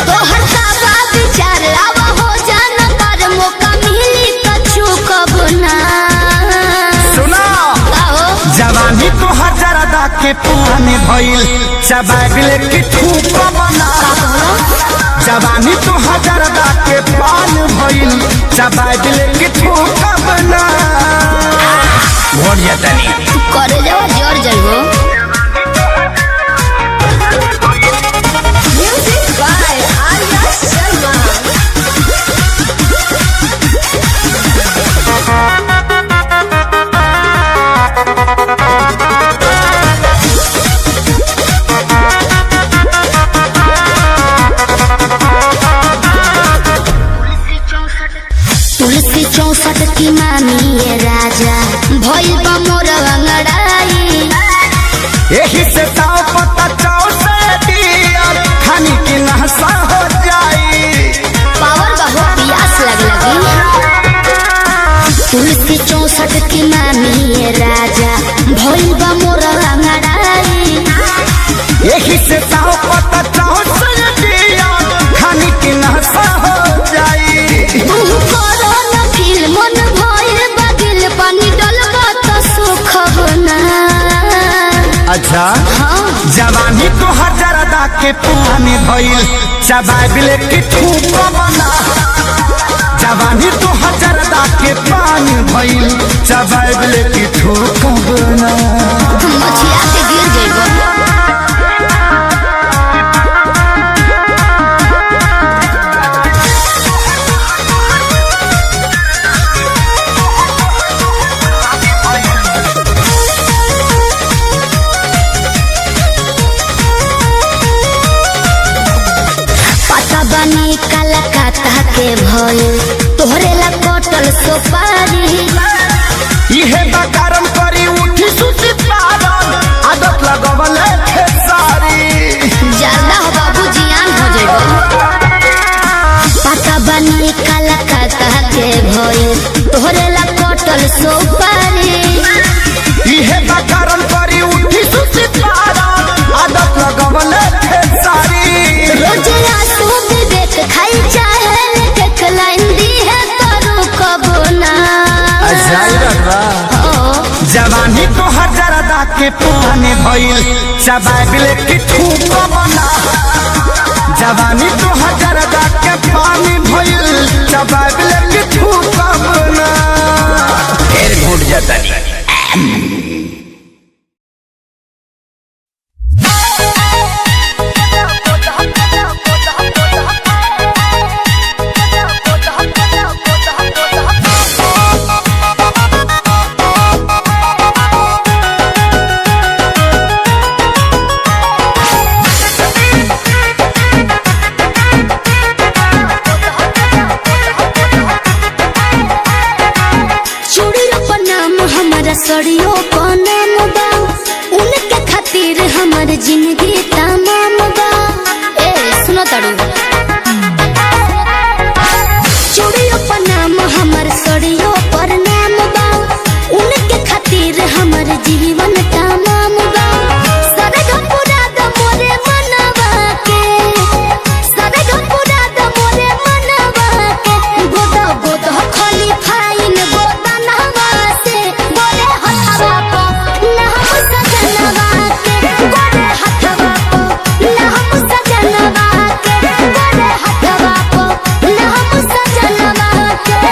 तोहर सावा विचार आवा हो जाना तार मौका मिली कछु कब ना सुना जवानी तो हजारदा के पुराने भइल चबागले की ठूक बना जवानी तो हजारदा के पान भइल चबागले की ठूक बना भोर जतनी करे जाओ जोर जाइबो म्यूजिक बाय आर्या शर्मा तुलसी 64 की मामी ये राजा भइल बा मोर अंगड़ाई यही से ताव पता चाव से दिया खानी की नहसा हो जाई पावर बहु प्यास लगी तुलसी 64 की मामी ये राजा भइल बा मोर अंगड़ाई यही से ताव पता चाव से दिया खानी की नहसा हो जाई तू करो न फील मन भइल बगिल पानी डलबा त सुख बना अच्छा जवानी तो हजारदा के पुराने भइल चबागले की ठूक बना जवानी तो हजारदा के पानी भइल चबागले की ठूक बना मछिया के गिर जइबो बनी कलकत्ता के भइल तोहरे ला कटल सोपारी इहे बकारम करी उठी सुती पारन आदत लगवल खेसारी ज्यादा हो बाबू जियान हो जइबो पता बनी कलकत्ता के भइल तोहरे ला कटल सोपारी इहे बकारम करी उठी सुती पारन आदत लगवल खेसारी रोज आंसू विवेक खाई चाहे देख लाइन दी है करू कब ना जवानी तो हजारदा के पुराने भइल चबागले की ठूक बना जवानी तो हजारदा के पानी भइल चबागले की ठूक बना फिर घुट जाता सड़ियों को नाम बा उनके खातिर हमार जिंदगी तमाम बा ए सुनो तड़ू चूड़ियों पर नाम हमार सड़ियों पर नाम बा उनके खातिर हमार जीवन तमाम बा सरग पूरा द मोरे मनवा के सरग पूरा द मोरे मनवा के गोदा गोदा खाली फाइन गोदा नहवा से बोले हथवा को ना हम सजनवा के बोले हथवा को ना हम सजनवा के बोले हथवा को ना हम सजनवा के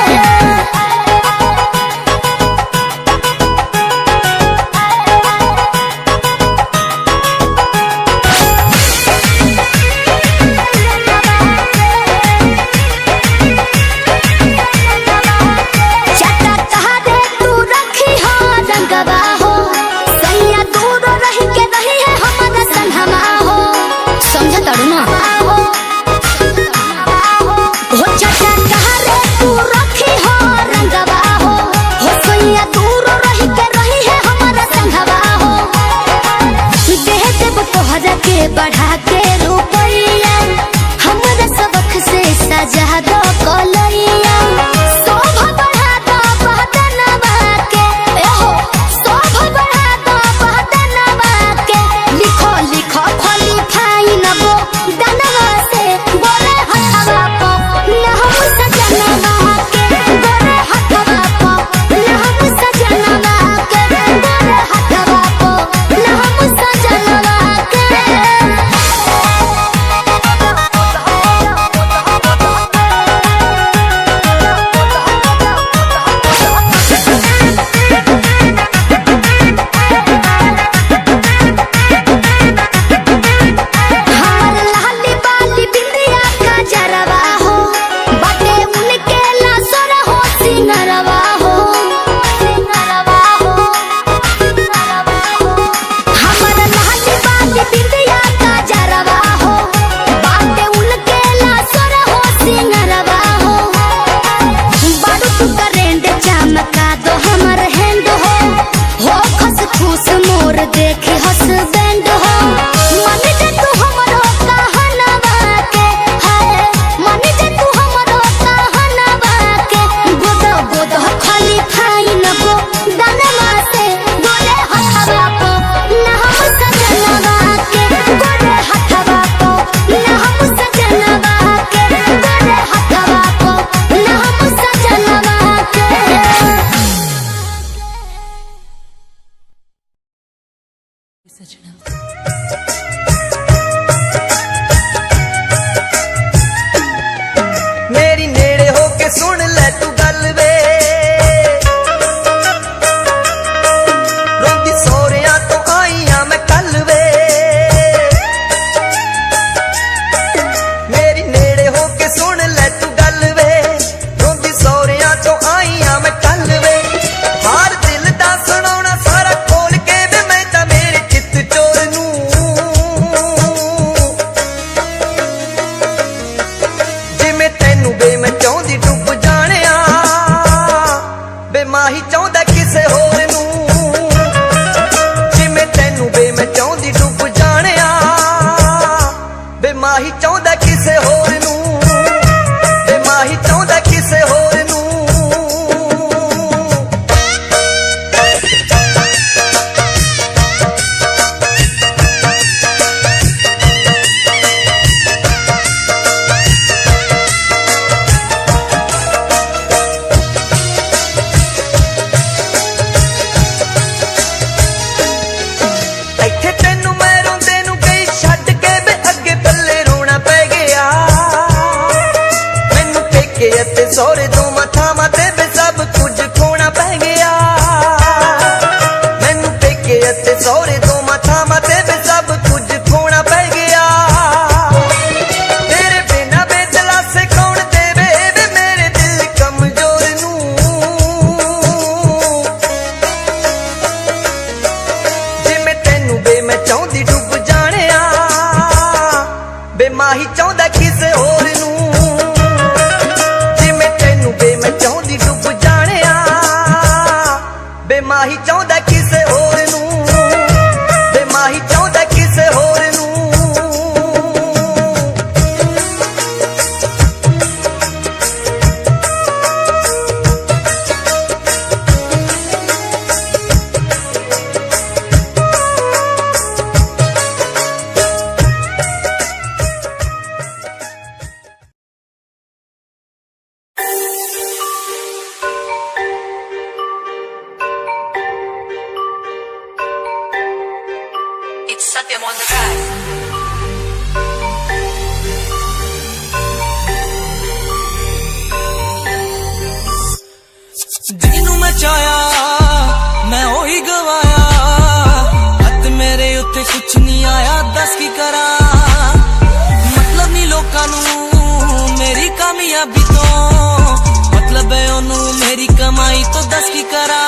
चटा कहा दे तू रखी हो रंगवा हो सैया दूर रह के रही है हमारा संगमा हो समझ तड़ू ना हो चटा कहा रे तू रखी हो रंगवा हो सैया दूर रह के रही है हमारा संगवा हो देह देव तोहरा के बढ़ा के रुपैया पेके अते सौरे दोवां थावां ते भी सब कुछ खोना पै गया। मैनू पेके अते सौरे दोवां थावां ते भी सब कुछ खोना पै गया। तेरे बिना बेदलासे कौन देवे वे मेरे दिल कमजोर नू। जिमें तेनू बे मैं चाहुंदी डुब जाने बे माही चाहुंदा किसे होर नू। जिमें तेनू बे मैं चाहुंदी डुब जाने बे माही चाहुंदा किसे होर नू। बे माही चाहुंदा किसे होर नू। It's Satyam on the track. Jinnu मैं चाया मैं ओही गवाया। हथ मेरे उत्ते कुछ नहीं आया दस की करा। मतलब नहीं लोकां नू मेरी कामयाबी तो, मतलब है ओनू मेरी कमाई तो दस की करा।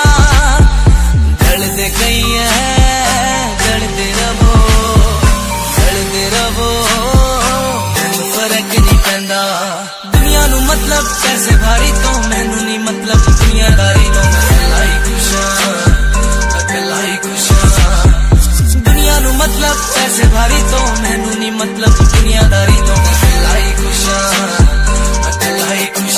जलदे गई है जलदे रवो मैनू फर्क नहीं पैंदा। दुनिया नू मतलब पैसे भारी तो मैनू नहीं मतलब दुनियादारी तो। मैं अकेला ही खुश अकेला ही खुश। दुनिया नू मतलब पैसे भारी तो मैनू नहीं मतलब दुनियादारी तो। मैं अकेला ही खुश अकेला ही खुश।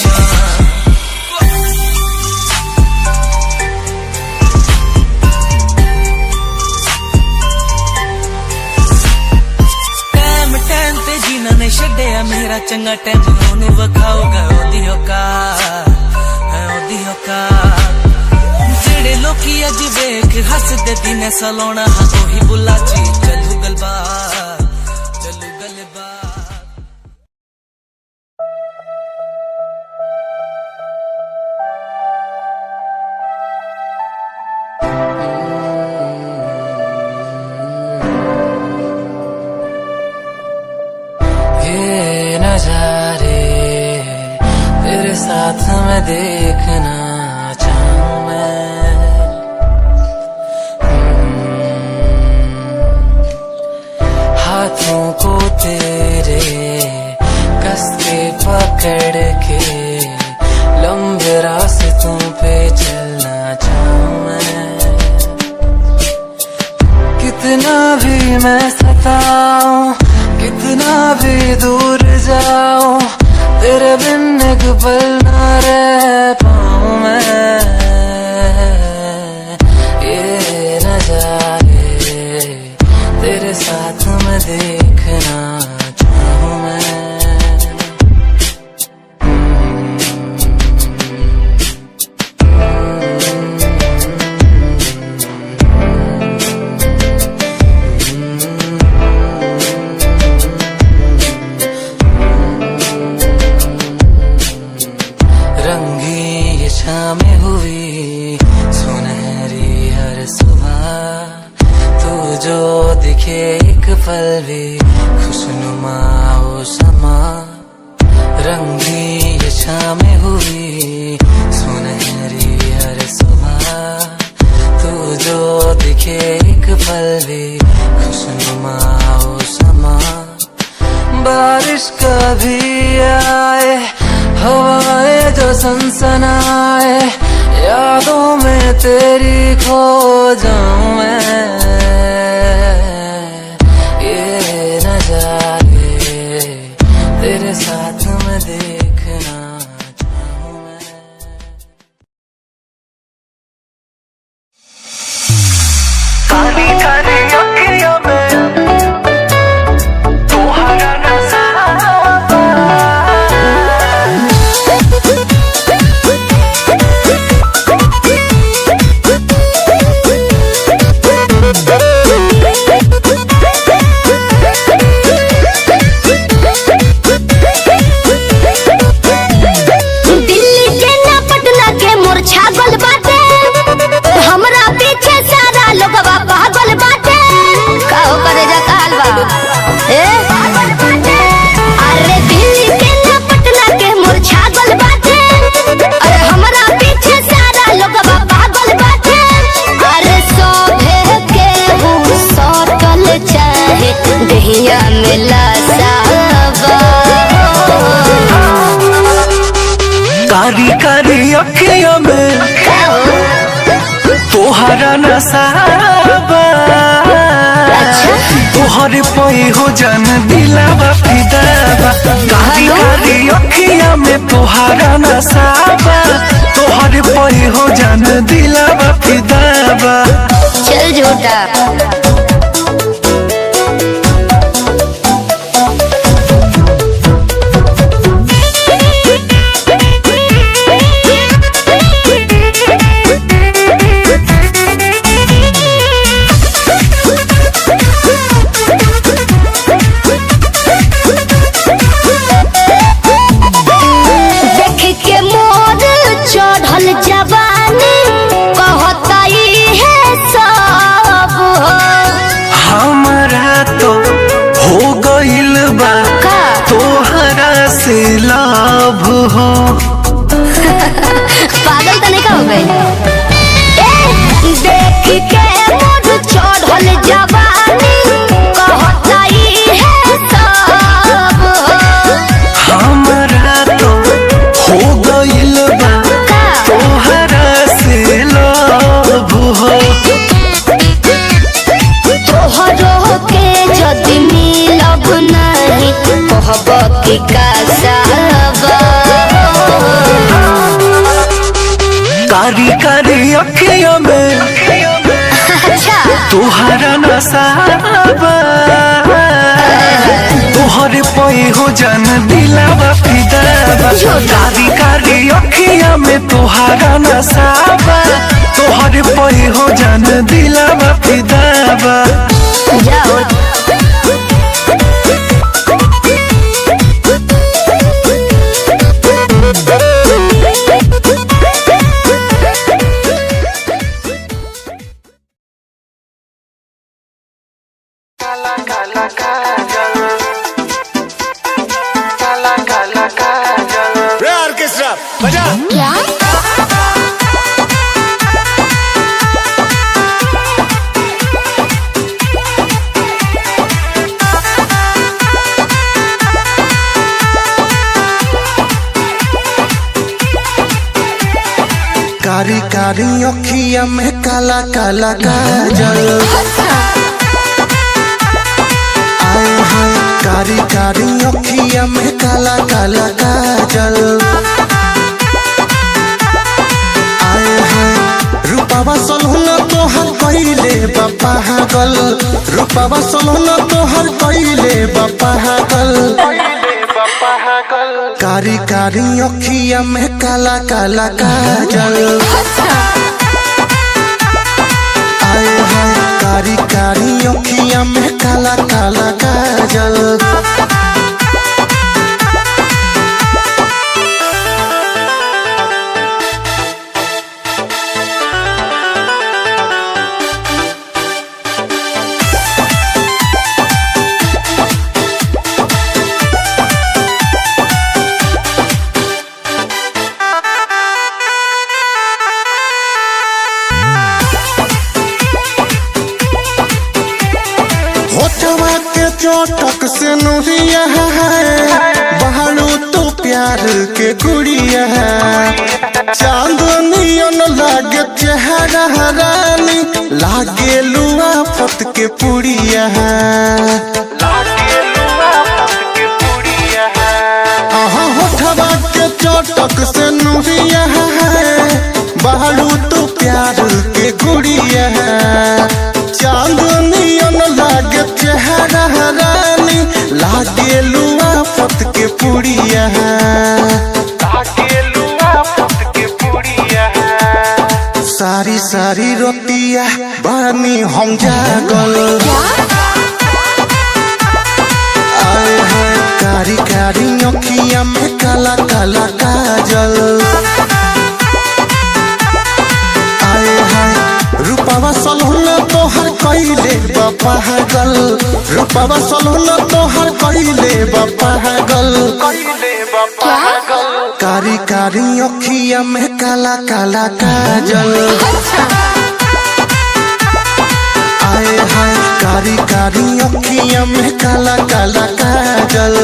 टाइम ते जीना ने छड्डिया मेरा चंगा टाइम ओनू वखाओगा ओदी औकात ओदी औकात। जेड़े लोकी अज वेख हसदे दिन सलोना हाँ ओही बुला ची चलू गलबात चलू गलबात। ये नजारे तेरे साथ मैं देखना चाहूं मैं। हाथों को तेरे कस के पकड़ के लंबे रास्तों पे चलना चाहूं मैं। कितना भी मैं सताऊं कितना भी दूर जाऊं तेरे बिन एक पल ना रह पाऊं मैं। ये नजारे तेरे साथ मैं देखना चाहूं मैं। में हुई सुनहरी हर सुबह तू जो दिखे एक पल भी खुशनुमा हो समा। रंगी ये शामें हुई सुनहरी हर सुबह तू जो दिखे एक पल भी खुशनुमा हो समा। बारिश कभी आए हवाएं जो सनसनाए यादों में तेरी खो जाऊं मैं। ये नजारे तेरे साथ मैं देखना चाहूं मैं। काली काली अखियों में तुम्हारा नजारा कारी कारी अखियों में तोहरा नसाबा तोहरे पे हो जान दिलावा फिदाबा कारी कारी अखियों में तोहरा नसाबा तोहरे पे हो जान दिलावा फिदाबा। चल झूठा। लाभ हो पागल तो नहीं हो गए देख के मोर चढ़ल जवानी कहता है सब हमरा तो हो गइल बा तोहरा से लाभ हो तोहरो के जदि मिलब नहीं कहब कि कारी कारी अखियों में तोहरा नसाबा तोहरे पे हो जान दिलावा फिदाबा कारी कारी अखियों में तोहरा नसाबा तोहरे पे हो जान दिलावा फिदाबा। कारी कारी अखिया में काला काला काजल आए हाय कारी कारी अखिया में काला काला काजल आए हाय रूपावा सलहुना तोहर कइले बापा हागल रूपावा सलहुना तोहर कइले बापा हागल कारी कारी अखिया में काला काला काजल आए हाय कारी कारी अखिया में काला काला काजल चोटक से नुरिया है बहालू तो प्यार के गुड़िया है चांदनियन लागे चेहरा रानी लागे लुआ फत के पुड़िया है होठवा के चोटक से नुरिया है बहालू तो प्यार के गुड़िया है चांदनियन लागे चेहरा रानी लागे लुआ फत के पुड़िया सारी सारी रोटिया बानी हम जागल आए हैं कारी कारी अखिया में काला काला काजल आए हैं रूपावा सलहुना तोहर कइले बापा हागल रूपावा सलहुना तोहर कइले बापा हागल कारी कारी अखिया में काला काला काजल आए हाय कारी कारी अखिया में काला काला काजल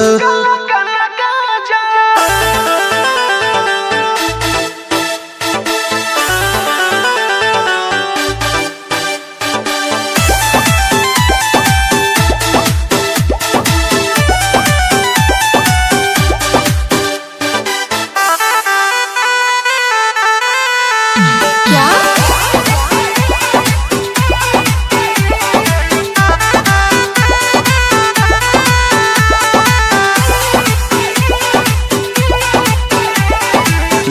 क्या?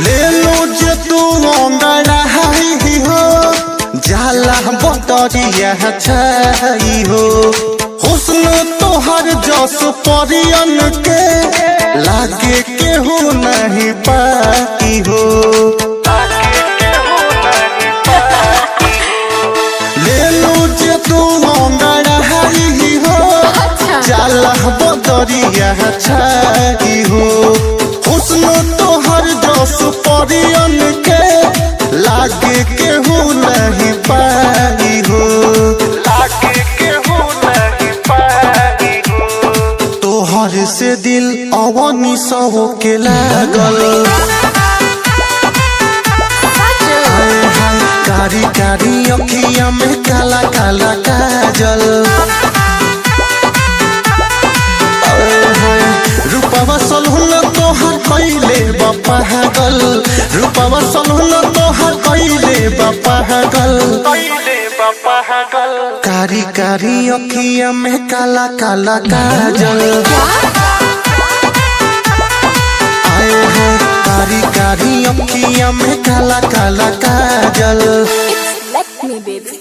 ले लो जे तू अंगड़ाई हो जाला बटरिया छाई हो हुस्न तोहर जस परियन के लागे केहू नहीं पाई हो ले लो जे तू अंगड़ाई हो जाला बटरिया छाई हो हुस्न तोहर जस परियन के लागे केहू नहीं पाई हो लागे केहू नहीं पाई हो तोहर से दिल अवनी सब के लागल हाय हाय कारी कारी अखिया में काला काला काजल रूपवा सलहुन तोहर कैले बपागल रूपवा सलहुन तोहर कैले बपागल कारी कारी अखिया में काला काला काजल आए हैं कारी कारी अखिया में काला काला काजल Let me baby